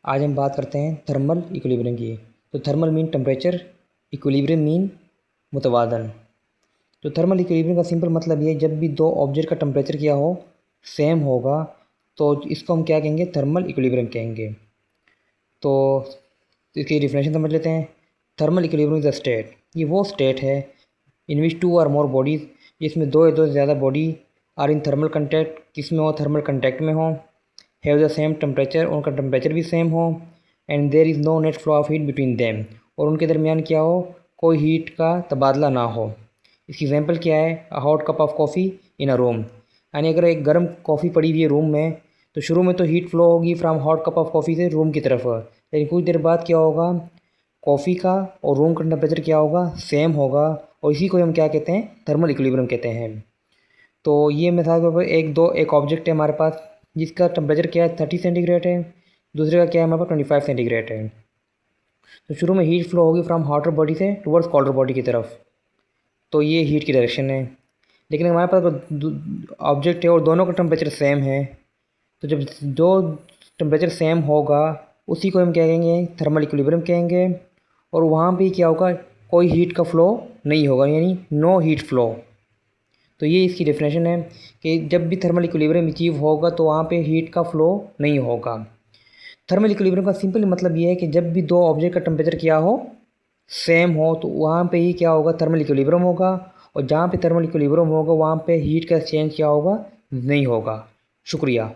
आज हम बात करते हैं थर्मल इक्विलिब्रियम की। तो thermal mean temperature, equilibrium mean मुतवाज़न। तो थर्मल इक्विलिब्रियम का सिंपल मतलब ये है, जब भी दो ऑब्जेक्ट का टेम्परेचर क्या हो, सेम होगा, तो इसको हम क्या कहेंगे, थर्मल इक्विलिब्रियम कहेंगे। तो इसकी डिफिनेशन समझ लेते हैं। Thermal equilibrium is a state, ये वो स्टेट है इन विच टू और मोर बॉडीज़, जिसमें दो या दो से ज़्यादा body are in thermal contact, किसमें हो, थर्मल कंटैक्ट में हो, हैव द सेम टेम्परेचर, उनका टेम्परेचर भी सेम हो, and there is no net flow of heat between them, और उनके दरमियान क्या हो, कोई हीट का तबादला ना हो। इसकी एग्जांपल क्या है, a hot cup of coffee in a room, यानी अगर एक गर्म कॉफ़ी पड़ी हुई है रूम में, तो शुरू में तो हीट फ्लो होगी from hot cup of coffee से रूम की तरफ, लेकिन कुछ देर बाद क्या होगा, कॉफ़ी का और रूम का टेम्परेचर क्या होगा, सेम होगा, और इसी को हम क्या कहते हैं, थर्मल इक्विलिब्रियम कहते हैं। तो ये मिसाल के ऊपर एक ऑब्जेक्ट है हमारे पास, जिसका टेम्परेचर क्या है, 30 सेंटीग्रेड है, दूसरे का क्या है हमारे पास, 25 सेंटीग्रेड है। तो शुरू में हीट फ्लो होगी फ्रॉम हॉटर बॉडी से टुवर्ड्स कोल्डर बॉडी की तरफ, तो ये हीट की डायरेक्शन है। लेकिन हमारे पास ऑब्जेक्ट है और दोनों का टेम्परेचर सेम है, तो जब दो टेम्परेचर सेम होगा, उसी को हम क्या कहेंगे, थर्मल इक्विलिब्रियम कहेंगे। और वहाँ भी क्या होगा, कोई हीट का फ्लो नहीं होगा, यानी नो हीट फ्लो। तो ये इसकी डेफिनेशन है कि जब भी थर्मल इक्विलिब्रियम अचीव होगा, तो वहाँ पे हीट का फ्लो नहीं होगा। थर्मल इक्विलिब्रियम का सिंपल मतलब ये है कि जब भी दो ऑब्जेक्ट का टेम्परेचर क्या हो, सेम हो, तो वहाँ पे ही क्या होगा, थर्मल इक्विलिब्रियम होगा। और जहाँ पे थर्मल इक्विलिब्रियम होगा, वहाँ पे हीट का एक्सचेंज क्या होगा, नहीं होगा। शुक्रिया।